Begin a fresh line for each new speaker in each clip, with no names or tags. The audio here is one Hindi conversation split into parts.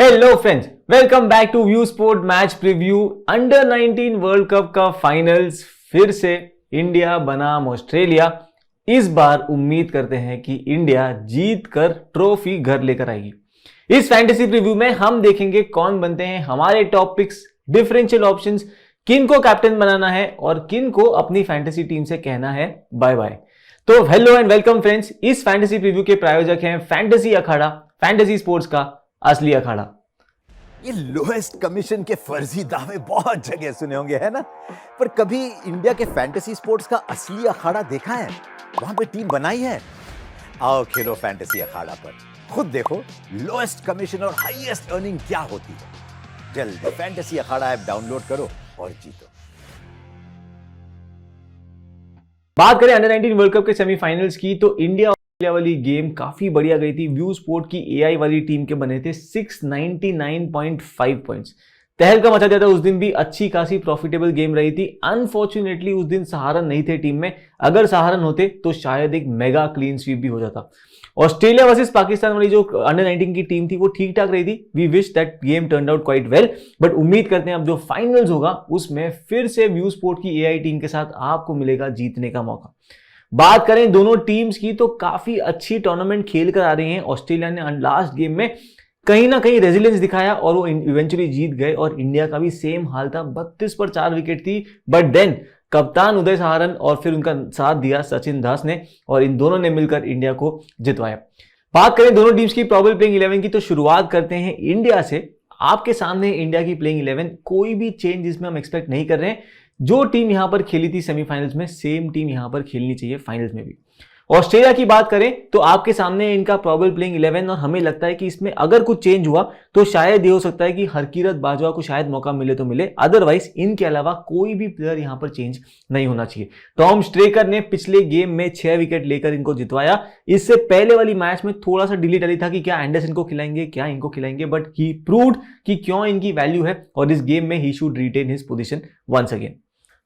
Hello friends, welcome back to view sport match preview. Under 19 world cup का फाइनल्स फिर से इंडिया बनाम ऑस्ट्रेलिया। इस बार उम्मीद करते हैं कि इंडिया जीत कर ट्रॉफी घर लेकर आएगी। इस फैंटेसी प्रीव्यू में हम देखेंगे कौन बनते हैं हमारे टॉप पिक्स, डिफरेंशियल ऑप्शंस, किन को कैप्टन बनाना है और किन को अपनी फैंटेसी टीम से कहना है बाय बाय। तो हेलो एंड वेलकम फ्रेंड्स, इस फैंटेसी प्रीव्यू के प्रायोजक हैं फैंटेसी अखाड़ा, फैंटेसी स्पोर्ट्स का असली अखाड़ा।
ये लोएस्ट कमीशन के फर्जी दावे बहुत जगह सुने होंगे, है ना? पर कभी इंडिया के फैंटेसी स्पोर्ट्स का असली अखाड़ा देखा है? वहां पे टीम बनाई है? आओ खेलो फैंटेसी अखाड़ा पर, खुद देखो लोएस्ट कमीशन और हाईएस्ट अर्निंग क्या होती है। जल्द फैंटेसी अखाड़ा ऐप डाउनलोड करो और जीतो।
बात करें अंडर 19 वर्ल्ड कप के सेमीफाइनल्स की, तो इंडिया वाली गेम काफी बढ़िया गई थी। व्यू स्पोर्ट की एआई वाली टीम के बने थे 699.5 पॉइंट्स। तहलका मचा दिया था उस दिन भी, अच्छी खासी प्रॉफिटेबल गेम रही थी। अनफॉर्चुनेटली उस दिन सहारन नहीं थे टीम में, अगर सहारन होते तो शायद एक मेगा क्लीन स्वीप भी हो जाता। ऑस्ट्रेलिया वर्सेस पाकिस्तान वाली जो अंडर 19 की टीम थी वो ठीक ठाक रही थी। We wish that game turn out quite well, but उम्मीद करते हैं अब जो फाइनल्स होगा उसमें फिर से व्यू स्पोर्ट की एआई टीम के साथ आपको मिलेगा जीतने का मौका। बात करें दोनों टीम्स की, तो काफी अच्छी टूर्नामेंट खेल कर आ रही हैं। ऑस्ट्रेलिया ने लास्ट गेम में कहीं ना कहीं रेजिलियंस दिखाया और वो इवेंचुअली जीत गए, और इंडिया का भी सेम हाल था। 32 पर 4 विकेट थी, बट देन कप्तान उदय सहारन और फिर उनका साथ दिया सचिन दास ने, और इन दोनों ने मिलकर इंडिया को जितवाया। बात करें दोनों टीम्स की प्रॉबल प्लेइंग 11 की, तो शुरुआत करते हैं इंडिया से। आपके सामने इंडिया की प्लेइंग 11, कोई भी चेंज इसमें हम एक्सपेक्ट नहीं कर रहे हैं। जो टीम यहां पर खेली थी सेमीफाइनल्स में, सेम टीम यहां पर खेलनी चाहिए फाइनल्स में भी। ऑस्ट्रेलिया की बात करें तो आपके सामने इनका प्रॉबल प्लेइंग 11, और हमें लगता है कि इसमें अगर कुछ चेंज हुआ तो शायद ये हो सकता है कि हरकीरत बाजवा को शायद मौका मिले तो मिले, अदरवाइज इनके अलावा कोई भी प्लेयर यहां पर चेंज नहीं होना चाहिए। टॉम स्ट्रेकर ने पिछले गेम में 6 विकेट लेकर इनको जितवाया। इससे पहले वाली मैच में थोड़ा सा डिली डली था कि क्या एंडरसन को खिलाएंगे, क्या इनको खिलाएंगे, बट ही प्रूव्ड कि क्यों इनकी वैल्यू है, और इस गेम में ही should retain his position once again.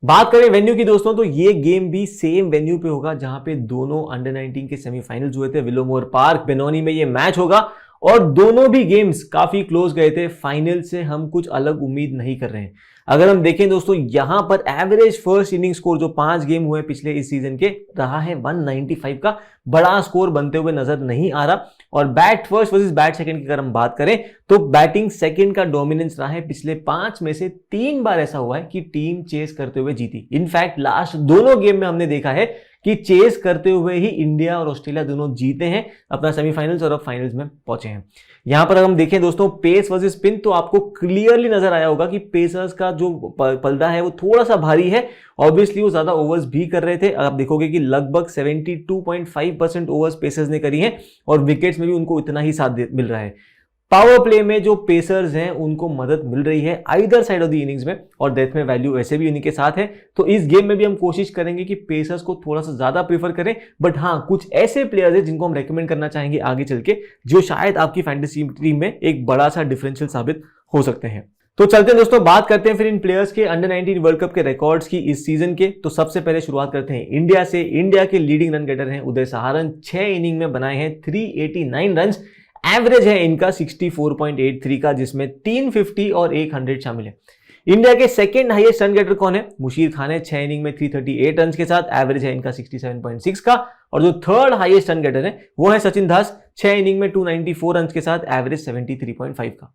बात करें वेन्यू की दोस्तों, तो ये गेम भी सेम वेन्यू पे होगा जहां पे दोनों अंडर 19 के सेमीफाइनल्स हुए थे। विलोमोर पार्क बेनोनी में ये मैच होगा, और दोनों भी गेम्स काफी क्लोज गए थे। फाइनल से हम कुछ अलग उम्मीद नहीं कर रहे हैं। अगर हम देखें दोस्तों, यहां पर एवरेज फर्स्ट इनिंग स्कोर जो 5 गेम हुए पिछले इस सीजन के रहा है 195 का। बड़ा स्कोर बनते हुए नजर नहीं आ रहा। और bat first versus bat second की अगर हम बात करें तो बैटिंग सेकंड का डोमिनेंस रहा है। पिछले 5 में से 3 बार ऐसा हुआ है कि टीम चेस करते हुए जीती। इनफैक्ट लास्ट दोनों गेम में हमने देखा है कि चेस करते हुए ही इंडिया और ऑस्ट्रेलिया दोनों जीते हैं, अपना सेमीफाइनल्स और अब फाइनल्स में पहुंचे हैं। यहां पर अगर हम देखें दोस्तों पेस वर्सेस स्पिन, तो आपको क्लियरली नजर आया होगा कि पेसर्स का जो पलड़ा है वो थोड़ा सा भारी है। ऑब्वियसली वो ज्यादा ओवर्स भी कर रहे थे। आप देखोगे कि लगभग 72.5% ओवर्स पेसर्स ने करी हैं, और विकेट्स में भी उनको इतना ही साथ मिल रहा है। पावर प्ले में जो पेसर्स हैं उनको मदद मिल रही है either side of the innings में, और डेथ में वैल्यू वैसे भी उन्हीं के साथ है। तो इस गेम में भी हम कोशिश करेंगे कि पेसर्स को थोड़ा सा ज्यादा प्रीफर करें। बट हाँ, कुछ ऐसे प्लेयर्स हैं जिनको हम रेकमेंड करना चाहेंगे आगे चल के, जो शायद आपकी फैंटेसी टीम में एक बड़ा सा डिफरेंशियल साबित हो सकते हैं। तो चलते हैं दोस्तों, बात करते हैं फिर इन प्लेयर्स के अंडर 19 वर्ल्ड कप के रिकॉर्ड्स की इस सीजन के। तो सबसे पहले शुरुआत करते हैं इंडिया से। इंडिया के लीडिंग रन गेटर हैं उदय सहारन। 6 इनिंग में बनाए हैं 389 रन। एवरेज है इनका 64.83 का, जिसमें 350 और 100 शामिल है। इंडिया के सेकंड हाईएस्ट रन गेटर कौन है? मुशीर खान है। 6 इनिंग में 338 रन के साथ, एवरेज है इनका 67.6 का। और जो थर्ड हाईएस्ट रन गेटर है वो है सचिन दास। 6 इनिंग में 294 रन के साथ, एवरेज 73.5 का।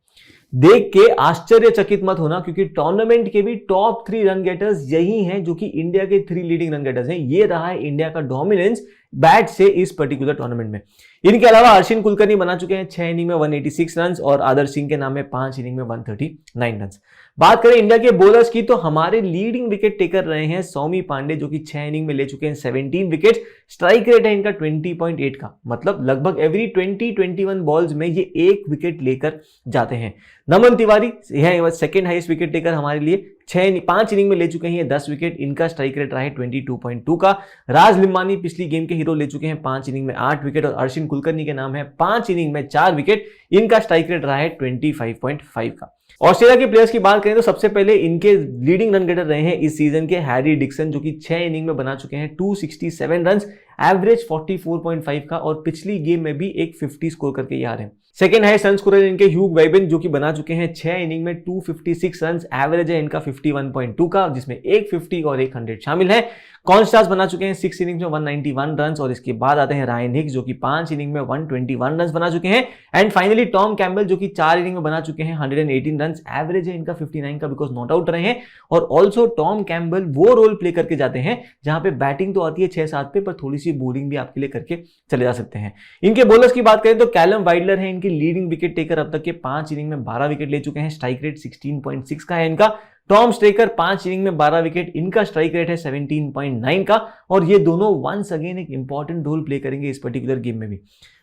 देख के आश्चर्यचकित मत होना, क्योंकि टूर्नामेंट के भी टॉप 3 रन गेटर्स यही हैं जो कि इंडिया के 3 लीडिंग रन गेटर्स हैं। ये रहा है इंडिया का डोमिनेंस बैट से इस पर्टिकुलर टूर्नामेंट में। इनके अलावा अर्शिन कुलकर्णी बना चुके हैं 6 इनिंग में 186 रन, और आदर्श सिंह के नाम में 5 इनिंग में 139 रन। बात करें इंडिया के बॉलर्स की, तो हमारे लीडिंग विकेट टेकर रहे हैं सौमी पांडे, जो कि 6 इनिंग में ले चुके हैं 17 विकेट। स्ट्राइक रेट है इनका 20.8 का, मतलब लगभग एवरी 20-21 बॉल्स में ये 1 विकेट लेकर जाते हैं। नमन तिवारी है सेकंड हाईएस्ट विकेट टेकर हमारे लिए। 5 इनिंग में ले चुके हैं 10 विकेट। इनका स्ट्राइक रेट रहा है 22.2 का। राज लिम्बानी पिछली गेम के हीरो ले चुके हैं 5 इनिंग में 8 विकेट, और अर्शिन कुलकर्णी के नाम है 5 इनिंग में 4 विकेट। इनका स्ट्राइक रेट रहा है 25.5 का। ऑस्ट्रेलिया के प्लेयर्स की बात करें तो सबसे पहले इनके लीडिंग रन गेटर रहे हैं इस सीजन के हैरी डिक्सन, जो कि 6 इनिंग में बना चुके हैं 267 रन, एवरेज 44.5 का, और पिछली गेम में भी एक 50 स्कोर करके ये आ रहे हैं। सेकंड हाईएस्ट रन स्कोरर इनके ह्यूग वेबिन जो कि बना चुके हैं 6 इनिंग में 256 रन, एवरेज है इनका 51.2 का, जिसमें एक 50 और एक 100 शामिल है। कॉन्स्टास बना चुके हैं 6 इनिंग्स में 191 रन, और इसके बाद आते हैं रायन हिक्स जो कि 5 इनिंग में 121 रन बना चुके हैं। एंड फाइनली टॉम कैम्बल जो कि 4 इनिंग में बना चुके हैं 118 रन, एवरेज है इनका 59 का, बिकॉज नॉट आउट रहे हैं। और ऑल्सो टॉम कैम्बल वो रोल प्ले करके जाते हैं जहां पे बैटिंग तो आती है 6-7 पे, पर थोड़ी सी बॉलिंग भी आपके लिए करके चले जा सकते हैं। इनके बॉलर्स की बात करें तो कैलम वाइडलर है इनकी लीडिंग विकेट टेकर, अब तक के 5 इनिंग में 12 विकेट ले चुके हैं, स्ट्राइक रेट 16.6 का है इनका। टॉम स्टेकर 5 इनिंग में 12 विकेट, इनका स्ट्राइक रेट है 17.9 का, और ये दोनों वंस अगेन एक इंपॉर्टेंट रोल प्ले करेंगे इस पर्टिकुलर गेम में भी।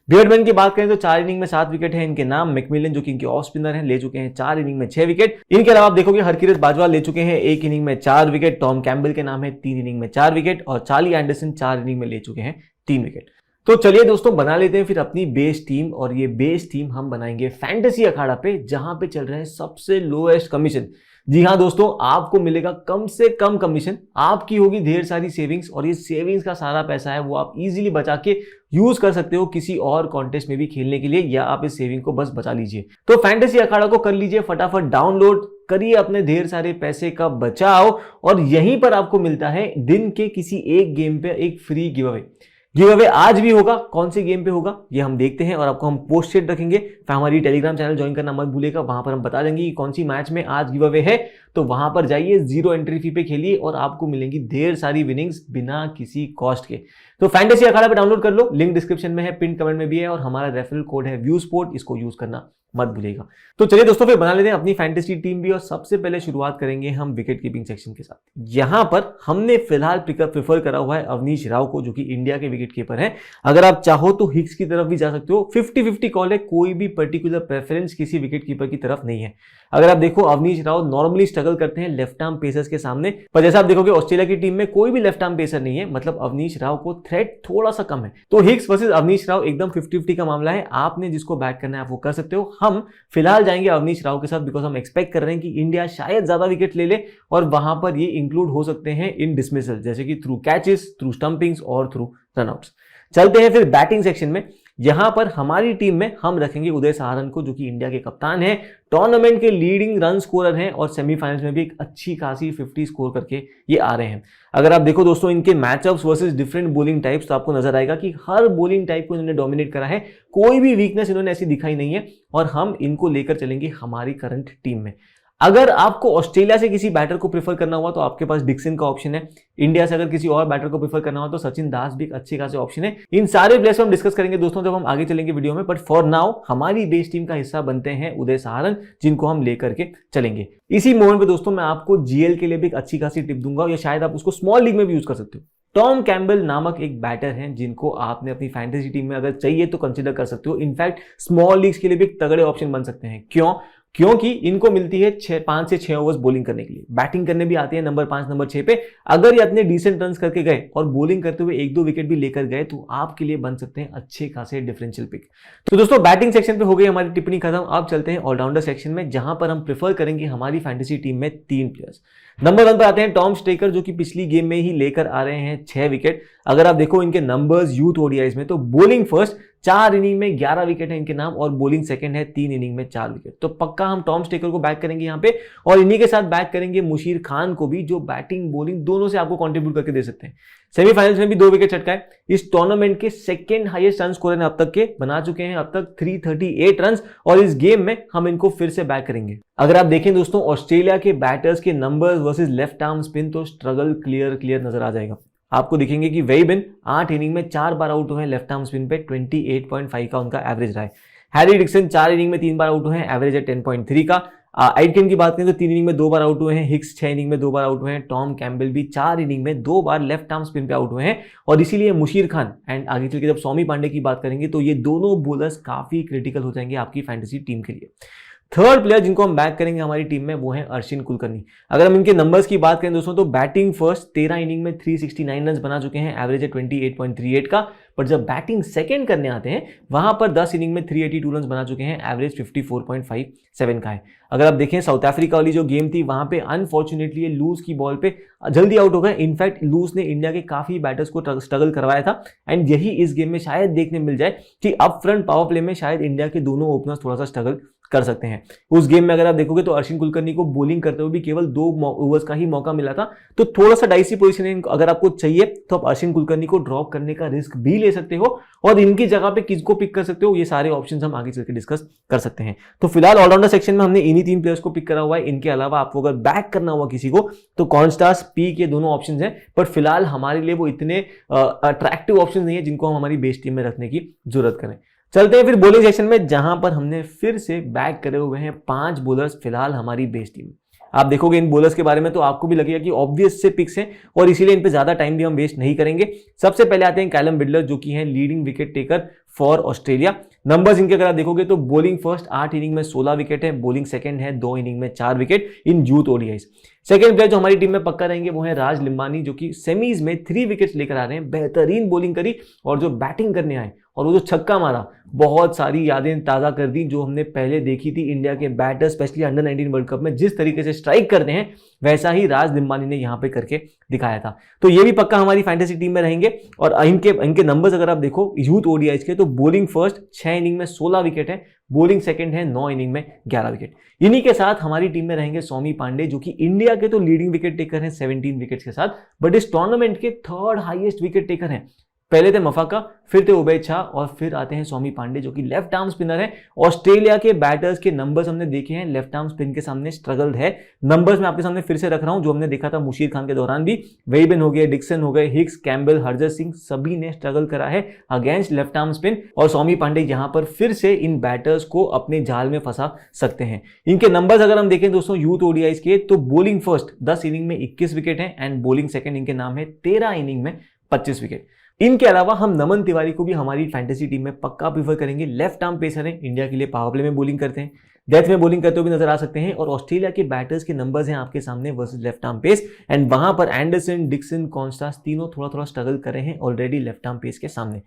बियर्डमैन की बात करें तो 4 इनिंग में 7 विकेट है इनके नाम। मैकमिलन जो कि इनके ऑफ स्पिनर हैं ले चुके हैं 4 इनिंग में 6 विकेट। इनके अलावा आप देखोगे हरकिरत बाजवा ले चुके हैं 1 इनिंग में 4 विकेट, टॉम कैम्बल के नाम है 3 इनिंग में 4 विकेट, और चार्ली एंडरसन 4 इनिंग में ले चुके हैं 3 विकेट। तो चलिए दोस्तों बना लेते हैं फिर अपनी बेस टीम, और ये बेस टीम हम बनाएंगे फैंटेसी अखाड़ा पे जहां पे चल रहे हैं सबसे लोएस्ट कमीशन। जी हाँ दोस्तों, आपको मिलेगा कम से कम कमीशन, आपकी होगी ढेर सारी सेविंग्स, और ये सेविंग्स का सारा पैसा है वो आप इजीली बचा के यूज कर सकते हो किसी और कॉन्टेस्ट में भी खेलने के लिए, या आप इस सेविंग को बस बचा लीजिए। तो फैंटेसी अखाड़ा को कर लीजिए फटाफट डाउनलोड, करिए अपने ढेर सारे पैसे का बचाव, और यहीं पर आपको मिलता है दिन के किसी एक गेम पे एक free give away. Give away आज भी होगा, कौन से गेम पे होगा ये हम देखते हैं, और आपको हम पोस्टेड रखेंगे। फिर हमारी टेलीग्राम चैनल ज्वाइन करना मत भूलिएगा, वहां पर हम बता देंगे कि कौन सी मैच में आज गिव अवे है। तो वहां पर जाइए, 0 एंट्री फी पे खेलिए, और आपको मिलेंगी ढेर सारी विनिंग्स बिना किसी कॉस्ट के। तो फैंटेसी अखाड़ा पे डाउनलोड कर लो, लिंक डिस्क्रिप्शन में है, पिन कमेंट में भी है, और हमारा रेफरल कोड है व्यूस्पोर्ट, इसको यूज करना मत भूलिएगा। तो चलिए दोस्तों फिर बना लेते हैं अपनी फैंटेसी टीम भी, और सबसे पहले शुरुआत करेंगे हम विकेट कीपिंग सेक्शन के साथ। यहां पर हमने फिलहाल प्रेफर करा हुआ है अवनीश राव को, जो कि इंडिया के विकेट कीपर हैं। अगर आप चाहो तो हिक्स की तरफ भी जा सकते हो, 50-50 कॉल है, कोई भी पर्टिकुलर प्रेफरेंस किसी विकेट कीपर की तरफ नहीं है। अगर आप देखो अवनीश राव नॉर्मली स्ट्रगल करते हैं लेफ्ट आर्म पेसर्स के सामने, पर जैसा आप देखोगे ऑस्ट्रेलिया की टीम में कोई भी लेफ्ट आर्म पेसर नहीं है, मतलब अवनीश राव को थ्रेट थोड़ा सा कम है। तो हिक्स वर्सेस अवनीश राव एकदम 50-50 का मामला है, आपने जिसको बैट करना है आप वो कर सकते हो। हम फिलहाल जाएंगे अवनीश राव के साथ, बिकॉज हम एक्सपेक्ट कर रहे हैं कि इंडिया शायद ज्यादा विकेट ले ले, और वहां पर ये इंक्लूड हो सकते हैं इन डिसमिसल, जैसे कि थ्रू कैचेस, थ्रू स्टंपिंग्स और थ्रू रनआउट्स। चलते हैं फिर बैटिंग सेक्शन में। यहां पर हमारी टीम में हम रखेंगे उदय सहारन को, जो कि इंडिया के कप्तान हैं, टूर्नामेंट के लीडिंग रन स्कोरर हैं, और सेमीफाइनल्स में भी एक अच्छी खासी 50 स्कोर करके ये आ रहे हैं। अगर आप देखो दोस्तों इनके matchups versus different bowling types, तो आपको नजर आएगा कि हर बॉलिंग टाइप को इन्होंने डोमिनेट करा है, कोई भी वीकनेस इन्होंने ऐसी दिखाई नहीं है, और हम इनको लेकर चलेंगे हमारी करंट टीम में। अगर आपको ऑस्ट्रेलिया से किसी बैटर को प्रेफर करना हुआ तो आपके पास डिक्सन का ऑप्शन है। इंडिया से अगर किसी और बैटर को प्रेफर करना हो तो सचिन दास भी एक अच्छे खासे ऑप्शन है। इन सारे प्लेयर्स को हम डिस्कस करेंगे दोस्तों जब हम आगे चलेंगे वीडियो में, बट फॉर नाउ हमारी बेस टीम का हिस्सा बनते हैं उदय सहारन, जिनको हम लेकर के चलेंगे। इसी मोमेंट पे दोस्तों मैं आपको जीएल के लिए भी एक अच्छी खासी टिप दूंगा, या शायद आप उसको स्मॉल लीग में भी यूज कर सकते हो। टॉम कैम्बल नामक एक बैटर हैं जिनको आपने अपनी फैंटेसी टीम में अगर चाहिए तो कंसीडर कर सकते हो। इनफैक्ट स्मॉल लीग्स के लिए भी एक तगड़े ऑप्शन बन सकते हैं। क्यों? क्योंकि इनको मिलती है 5 से 6 ओवर्स बॉलिंग करने के लिए, बैटिंग करने भी आती है नंबर 5 नंबर 6 पे। अगर ये अपने डिसेंट रन्स करके गए और बॉलिंग करते हुए 1-2 विकेट भी लेकर गए तो आपके लिए बन सकते हैं अच्छे खासे डिफरेंशियल पिक। तो दोस्तों बैटिंग सेक्शन पे हो गई हमारी टिप्पणी खत्म। अब चलते हैं ऑलराउंडर सेक्शन में, जहां पर हम प्रेफर करेंगे हमारी फैंटेसी टीम में 3 प्लेयर्स। नंबर 1 पर आते हैं टॉम स्टेकर, जो कि पिछली गेम में ही लेकर आ रहे हैं 6 विकेट। अगर आप देखो इनके नंबर्स यूथ ओडीआईज में, तो बॉलिंग फर्स्ट 4 इनिंग में 11 विकेट है इनके नाम, और बॉलिंग सेकंड है 3 इनिंग में 4 विकेट। तो पक्का हम टॉम स्टेकर को बैक करेंगे यहाँ पे, और इन्हीं के साथ बैक करेंगे मुशीर खान को भी, जो बैटिंग बॉलिंग दोनों से आपको कंट्रीब्यूट करके दे सकते हैं। सेमीफाइनल्स में भी 2 विकेट छटकाए। इस टूर्नामेंट के सेकंड हाईएस्ट रन स्कोरर अब तक के, बना चुके हैं अब तक 338 रन, और इस गेम में हम इनको फिर से बैक करेंगे। अगर आप देखें दोस्तों ऑस्ट्रेलिया के बैटर्स के numbers versus left arm spin, तो स्ट्रगल क्लियर नजर आ जाएगा। आपको दिखेंगे कि वेबिन 8 इनिंग में 4 बार आउट हुए हैं लेफ्ट आर्म स्पिन पे, 28.5 का उनका एवरेज रहा है। हैरी डिक्सन 4 इनिंग में 3 बार आउट हुए हैं, एवरेज है 10.3 का। एडकिन की बात करें तो 3 इनिंग में 2 बार आउट हुए हैं। हिक्स 6 इनिंग में 2 बार आउट हुए हैं। टॉम कैम्बल भी 4 इनिंग में 2 बार लेफ्ट आर्म स्पिन पे आउट हुए हैं, और इसीलिए मुशीर खान एंड आगे चल के जब सौमी पांडे की बात करेंगे तो ये दोनों बॉलर्स काफी क्रिटिकल हो जाएंगे आपकी फैंटेसी टीम के लिए। थर्ड प्लेयर जिनको हम बैक करेंगे हमारी टीम में वो है अर्शिन कुलकर्णी। अगर हम इनके नंबर्स की बात करें दोस्तों तो बैटिंग फर्स्ट 13 इनिंग में 369 रन बना चुके हैं, एवरेज है 28.38 का। पर जब बैटिंग सेकंड करने आते हैं वहां पर 10 इनिंग में 382 रन बना चुके हैं, एवरेज 54.57 का है। अगर आप देखें साउथ अफ्रीका वाली जो गेम थी वहां पे अनफॉर्चुनेटली लूज की बॉल पे जल्दी आउट हो गए। इनफैक्ट लूज ने इंडिया के काफी बैटर्स को स्ट्रगल करवाया था एंड यही इस गेम में शायद देखने मिल जाए कि अप फ्रंट पावर प्ले में शायद इंडिया के दोनों ओपनर्स थोड़ा सा स्ट्रगल कर सकते हैं। उस गेम में अगर आप देखोगे तो अर्शिन कुलकर्णी को बॉलिंग करते हुए भी केवल 2 ओवर्स का ही मौका मिला था, तो थोड़ा सा डाइसी पोजीशन अगर आपको चाहिए तो आप अर्शिन कुलकर्णी को ड्रॉप करने का रिस्क भी ले सकते हो और इनकी जगह पे किसको पिक कर सकते हो, ये सारे ऑप्शंस हम आगे चलकर डिस्कस कर सकते हैं। तो फिलहाल ऑलराउंडर सेक्शन में हमने इन्हीं 3 प्लेयर्स को पिक करा हुआ है। इनके अलावा आपको अगर बैक करना हुआ किसी को तो कॉर्नस्टार्स, पीक, ये दोनों ऑप्शंस हैं, पर फिलहाल हमारे लिए वो इतने अट्रैक्टिव ऑप्शन नहीं है जिनको हम हमारी बेस टीम में रखने की जरूरत करें। चलते हैं फिर बॉलिंग सेक्शन में, जहां पर हमने फिर से बैक करे हुए हैं 5 बॉलर्स फिलहाल हमारी बेस टीम में। आप देखोगे इन बॉलर्स के बारे में तो आपको भी लगेगा कि ऑब्वियस से पिक्स हैं और इसीलिए इन पे ज्यादा टाइम भी हम वेस्ट नहीं करेंगे। सबसे पहले आते हैं कैलम विडलर जो कि हैं leading wicket taker for Australia. Numbers इनके अगर आप देखोगे तो बॉलिंग फर्स्ट 8 इनिंग में 16 विकेट है, बॉलिंग सेकंड है 2 इनिंग में 4 wicket in youth ODIs. Second player जो हमारी टीम में पक्का रहेंगे वो है राज लिम्बानी जो कि सेमीज में 3 विकेट्स लेकर आ रहे हैं। बेहतरीन बॉलिंग करी और जो बैटिंग करने आए और वो जो छक्का मारा बहुत सारी यादें ताज़ा कर दी जो हमने पहले देखी थी इंडिया के batter specially under 19 world cup में जिस तरीके से स्ट्राइक करते हैं वैसा ही राज लिम्बानी ने यहाँ पे करके दिखाया था। तो ये भी पक्का हमारी फैंटेसी टीम में रहेंगे। और इनके नंबर्स अगर आप देखो यूथ ओडीआईज के तो बॉलिंग फर्स्ट 6 इनिंग में 16 विकेट है, बॉलिंग सेकंड है 9 इनिंग में 11 विकेट। इन्हीं के साथ हमारी टीम में रहेंगे सौमी पांडे जो कि इंडिया के तो लीडिंग विकेट टेकर हैं 17 विकेट्स के साथ, बट इस टूर्नामेंट के 3rd हाईएस्ट विकेट टेकर हैं। पहले थे मफाका, फिर थे उबैद शाह और फिर आते हैं सौमी पांडे जो कि लेफ्ट आर्म स्पिनर है। ऑस्ट्रेलिया के बैटर्स के नंबर्स हमने देखे हैं, लेफ्ट आर्म स्पिन के सामने स्ट्रगल्ड है। नंबर्स मैं आपके सामने फिर से रख रहा हूं जो हमने देखा था मुशीर खान के दौरान भी। वेइबन हो गए, डिक्सन हो गए, हिक्स, कैम्बल, हरजत सिंह, सभी ने स्ट्रगल करा है अगेंस्ट लेफ्ट आर्म स्पिन और सौमी पांडे यहां पर फिर से इन बैटर्स को अपने जाल में फंसा सकते हैं। इनके नंबर्स अगर हम देखें दोस्तों यूथ ओडीआईज के तो बॉलिंग फर्स्ट 10 इनिंग में 21 विकेट है एंड बॉलिंग सेकंड इनके नाम है 13 इनिंग में 25 विकेट। इनके अलावा हम नमन तिवारी को भी हमारी फैंटेसी टीम में पक्का प्रीफर करेंगे। लेफ्ट आर्म पेसर हैं, इंडिया के लिए पावर प्ले में बॉलिंग करते हैं, डेथ में बॉलिंग करते हुए भी नजर आ सकते हैं और ऑस्ट्रेलिया के बैटर्स के नंबर्स हैं आपके सामने versus left arm pace and वहां पर एंडरसन, डिक्सन, कॉन्स्टास तीनों थोड़ा स्ट्रगल कर रहे हैं ऑलरेडी लेफ्ट आर्म पेस के सामने।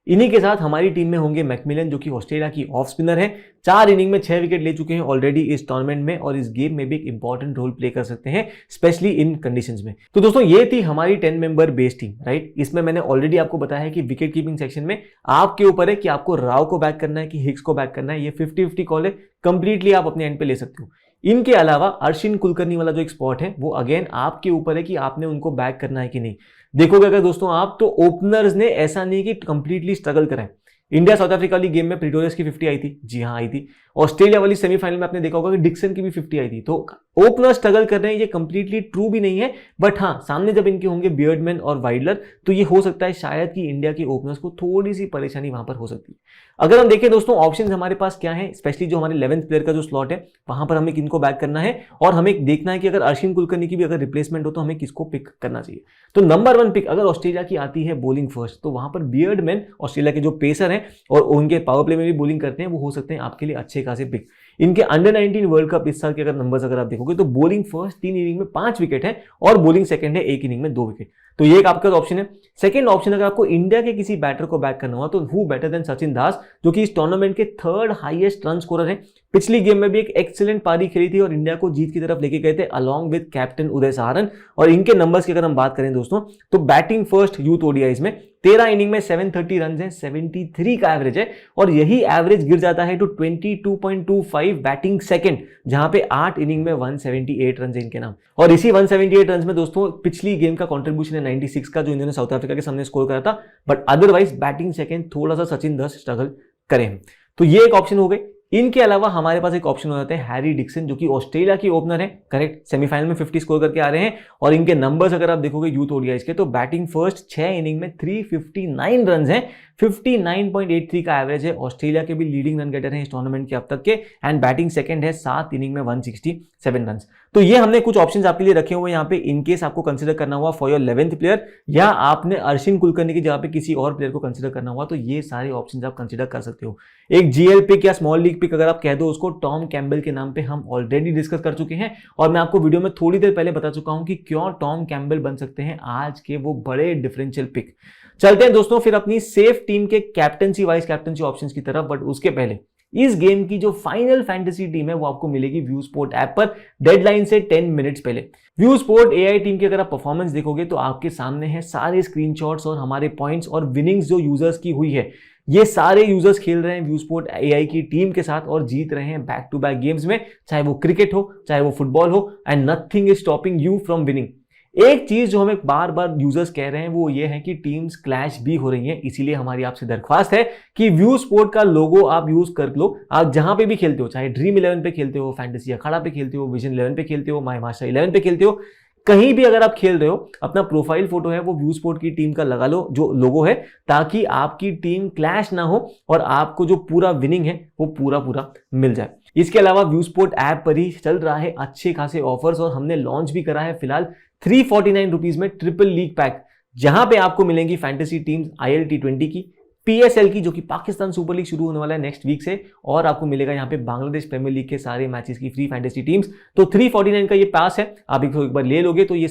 इन्हीं के साथ हमारी टीम में होंगे मैकमिलन जो कि ऑस्ट्रेलिया की ऑफ स्पिनर है। 4 इनिंग में 6 विकेट ले चुके हैं ऑलरेडी इस टूर्नामेंट में और इस गेम में भी एक इंपॉर्टेंट रोल प्ले कर सकते हैं स्पेशली इन कंडीशंस में। तो दोस्तों ये थी हमारी 10 मेंबर बेस टीम, राइट। इसमें मैंने ऑलरेडी आपको बताया है कि विकेट कीपिंग सेक्शन में आपके ऊपर है कि आपको राव को बैक करना है कि हिक्स को बैक करना है। ये 50-50 कॉल है, कंप्लीटली आप अपने एंड पे ले सकते हो। इनके अलावा अर्शिन कुलकर्णी वाला जो एक स्पॉट है वो अगेन आपके ऊपर है कि आपने उनको बैक करना है कि नहीं। देखोगे अगर दोस्तों आप तो ओपनर्स ने ऐसा नहीं कि कंप्लीटली स्ट्रगल करा है। इंडिया साउथ अफ्रीका वाली गेम में प्रिटोरियस की 50 आई थी, जी हाँ आई थी। ऑस्ट्रेलिया वाली सेमीफाइनल में आपने देखा होगा कि डिक्सन की भी 50 आई थी। तो ओपनर स्ट्रगल कर रहे हैं ये कंप्लीटली ट्रू भी नहीं है, बट हाँ सामने जब इनके होंगे बियर्डमैन और वाइडलर तो ये हो सकता है शायद कि इंडिया के ओपनर्स को थोड़ी सी परेशानी वहां पर हो सकती है। अगर हम देखें दोस्तों ऑप्शन हमारे पास क्या है, स्पेशली जो हमारे 11th प्लेयर का जो स्लॉट है वहां पर हमें किनको बैक करना है और हमें देखना है कि अगर अर्शिन कुलकर्णी की भी अगर रिप्लेसमेंट हो तो हमें किसको पिक करना चाहिए। तो नंबर 1 पिक अगर ऑस्ट्रेलिया की आती है बॉलिंग फर्स्ट तो वहां पर बियर्डमैन ऑस्ट्रेलिया के जो पेसर हैं और उनके पावर प्ले में भी बॉलिंग करते हैं वो हो सकते हैं आपके लिए अच्छे खासे पिक। इनके अंडर 19 वर्ल्ड कप इस साल के अगर नंबर्स अगर आप देखोगे तो बॉलिंग फर्स्ट 3 इनिंग में 5 विकेट है और बॉलिंग सेकंड है 1 इनिंग में 2 विकेट। तो ये एक आपका ऑप्शन है। सेकंड ऑप्शन अगर आपको इंडिया के किसी बैटर को बैक करना हुआ तो हु बेटर देन सचिन दास जो कि इस टूर्नामेंट के 3rd हाईएस्ट रन स्कोरर हैं। पिछली गेम में भी एक एक्सीलेंट पारी खेली थी और इंडिया को जीत की तरफ लेके गए थे अलॉन्ग विद कैप्टन उदय सहारन। और इनके नंबर्स की अगर हम बात करें दोस्तों तो बैटिंग फर्स्ट यूथ ओडीआईज में 13 इनिंग में 730 रन है, 73 का एवरेज है और यही एवरेज गिर जाता है टू 22.25 बैटिंग सेकंड जहां पे 8 इनिंग में 178 रन है इनके नाम। और इसी 178 रन में दोस्तों पिछली गेम का कंट्रीब्यूशन है 96 का जो इन्होंने साउथ अफ्रीका के सामने स्कोर करा था, बट अदरवाइज बैटिंग सेकंड थोड़ा सा सचिन दास स्ट्रगल करें। तो ये एक ऑप्शन हो गई। इनके अलावा हमारे पास एक ऑप्शन हो जाता है हैरी डिक्सन जो कि ऑस्ट्रेलिया की ओपनर है, करेक्ट। सेमीफाइनल में 50 स्कोर करके आ रहे हैं और इनके नंबर्स अगर आप देखोगे यूथ ओडीआईज के तो बैटिंग फर्स्ट 6 इनिंग में 359 रन हैं, 59.83 का एवरेज है। ऑस्ट्रेलिया के भी लीडिंग रन गेटर हैं इस टूर्नामेंट के अब तक के, एंड बैटिंग सेकंड है, 7 इनिंग में 167 रन। तो ये हमने कुछ ऑप्शंस आपके लिए रखे हुए हैं यहाँ पे, इन केस आपको कंसीडर करना हुआ फॉर योर 11th प्लेयर, या आपने अर्शिन कुलकर्णी की जगह पे किसी और प्लेयर को कंसीडर करना हुआ, तो ये सारे ऑप्शंस आप कंसीडर कर सकते हो। एक जीएल पिक या स्मॉल लीग पिक अगर आप कह दो उसको, टॉम कैम्बल के नाम पे हम ऑलरेडी डिस्कस कर चुके हैं, और मैं आपको वीडियो में थोड़ी देर पहले बता चुका हूं कि क्यों टॉम कैम्बल बन सकते हैं आज के वो बड़े डिफरेंशियल पिक। चलते हैं दोस्तों फिर अपनी सेफ टीम के कैप्टनसी वाइस कैप्टनसी ऑप्शंस की तरफ, बट उसके पहले इस गेम की जो फाइनल फैंटेसी टीम है वो आपको मिलेगी व्यू स्पोर्ट ऐप पर डेडलाइन से 10 मिनट्स पहले। व्यू स्पोर्ट एआई टीम की अगर आप परफॉर्मेंस देखोगे तो आपके सामने है सारे स्क्रीनशॉट्स और हमारे पॉइंट्स और विनिंग्स जो यूजर्स की हुई है। ये सारे यूजर्स खेल रहे हैं व्यू स्पोर्ट एआई की टीम के साथ और जीत रहे हैं बैक टू बैक गेम्स में, चाहे वो क्रिकेट हो चाहे वो फुटबॉल हो, and nothing is stopping you from winning. एक चीज जो हमें बार बार यूजर्स कह रहे हैं वो ये है कि टीम्स क्लैश भी हो रही हैं, इसीलिए हमारी आपसे दरख्वास्त है कि व्यू स्पोर्ट का लोगो आप यूज कर लो। आप जहां पे भी खेलते हो, चाहे ड्रीम 11 पे खेलते हो, फैंटेसी अखाड़ा पे खेलते हो, विजन 11 पे खेलते हो, माई मास्टर 11 पे खेलते हो, कहीं भी अगर आप खेल रहे हो, अपना प्रोफाइल फोटो है वो व्यू स्पोर्ट की टीम का लगा लो जो लोगो है, ताकि आपकी टीम क्लैश ना हो और आपको जो पूरा विनिंग है वो पूरा मिल जाए। इसके अलावा व्यू स्पोर्ट ऐप पर ही चल रहा है अच्छे खासे ऑफर्स, और हमने लॉन्च भी करा है फिलहाल 349 रुपीज में ट्रिपल लीग पैक, जहां पे आपको मिलेंगी फैंटेसी टीम्स आईएल T20 की, पीएसएल की जो कि पाकिस्तान सुपर लीग शुरू होने वाला है नेक्स्ट वीक से, और आपको मिलेगा यहाँ पे बांग्लादेश प्रीमियर लीग के सारे मैचेस की फ्री फैंटेसी टीम्स। तो 349 का ये पास है, आप एक बार ले लोगे तो ये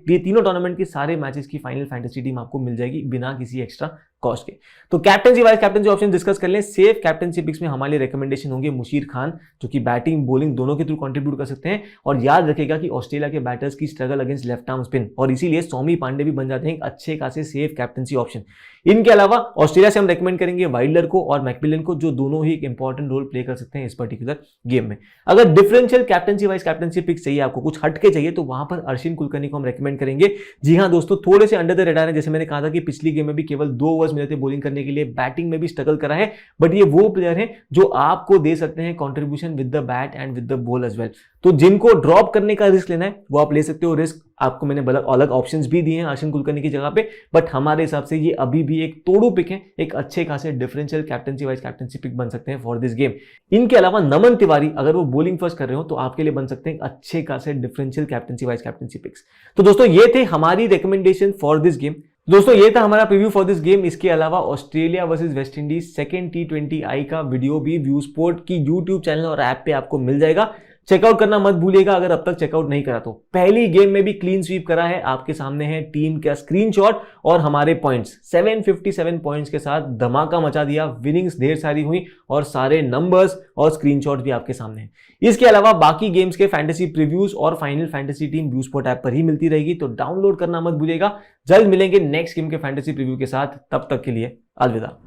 तीनों टूर्नामेंट के सारे मैचेस की फाइनल फैंटेसी टीम आपको मिल जाएगी बिना किसी एक्स्ट्रा कॉस्ट के। तो captaincy vice captaincy option discuss कर लें। सेफ कैप्टनसी पिक्स में हमारे लिए रिकमेंडेशन होंगे मुशीर खान, जो कि बैटिंग बॉलिंग दोनों के थ्रू कंट्रीब्यूट कर सकते हैं, और याद रखेगा कि ऑस्ट्रेलिया के बैटर्स की struggle against left arm spin, और इसीलिए सौमी पांडे भी बन जाते हैं एक अच्छे खासे सेफ कैप्टनसी ऑप्शन। इनके अलावा ऑस्ट्रेलिया से हम रेकमेंड करेंगे वाइल्डर को और मैकमिलन को, जो दोनों ही एक इंपॉर्टेंट रोल प्ले कर सकते हैं इस पर्टिकुलर गेम में। अगर differential captaincy vice captaincy picks चाहिए, आपको कुछ हटके चाहिए, तो वहां पर अर्शिन कुलकर्णी को हम रेकमेंड करेंगे। जी हाँ दोस्तों, थोड़े से अंडर द रडार है, जैसे मैंने कहा था कि पिछली गेम में भी केवल 2 ओवर्स मिले थे बॉलिंग करने के लिए, बैटिंग में भी स्ट्रगल करा है, बट ये वो प्लेयर हैं जो आपको दे सकते हैं contribution with the bat and with the ball as well. तो जिनको ड्रॉप करने का रिस्क लेना है वो आप ले सकते हो रिस्क, आपको मैंने अलग ऑप्शंस भी दिए हैं अर्शिन कुलकर्णी की जगह पे, बट हमारे हिसाब से ये अभी भी एक तोड़ू पिक है, एक अच्छे खासे differential captaincy vice captaincy pick बन सकते हैं फॉर दिस गेम। इनके अलावा नमन तिवारी, अगर वो बॉलिंग फर्स्ट कर रहे हो तो आपके लिए बन सकते हैं अच्छे खासे differential captaincy vice captaincy picks. तो दोस्तों ये थे हमारी रिकमेंडेशन फॉर दिस गेम। दोस्तों ये था हमारा प्रीव्यू फॉर दिस गेम। इसके अलावा Australia versus West Indies second T20I का वीडियो भी व्यू स्पोर्ट की यूट्यूब चैनल और ऐप पे आपको मिल जाएगा, चेकआउट करना मत भूलिएगा अगर अब तक चेकआउट नहीं करा तो। पहली गेम में भी क्लीन स्वीप करा है, आपके सामने है टीम का स्क्रीनशॉट और हमारे पॉइंट्स, 757 पॉइंट्स के साथ धमाका मचा दिया, विनिंग्स ढेर सारी हुई और सारे नंबर्स और स्क्रीनशॉट भी आपके सामने हैं। इसके अलावा बाकी गेम्स के फैंटेसी प्रीव्यूज और final fantasy team view sport app पर ही मिलती रहेगी, तो डाउनलोड करना मत भूलिएगा। जल्द मिलेंगे नेक्स्ट गेम के फैंटेसी प्रीव्यू के साथ, तब तक के लिए अलविदा।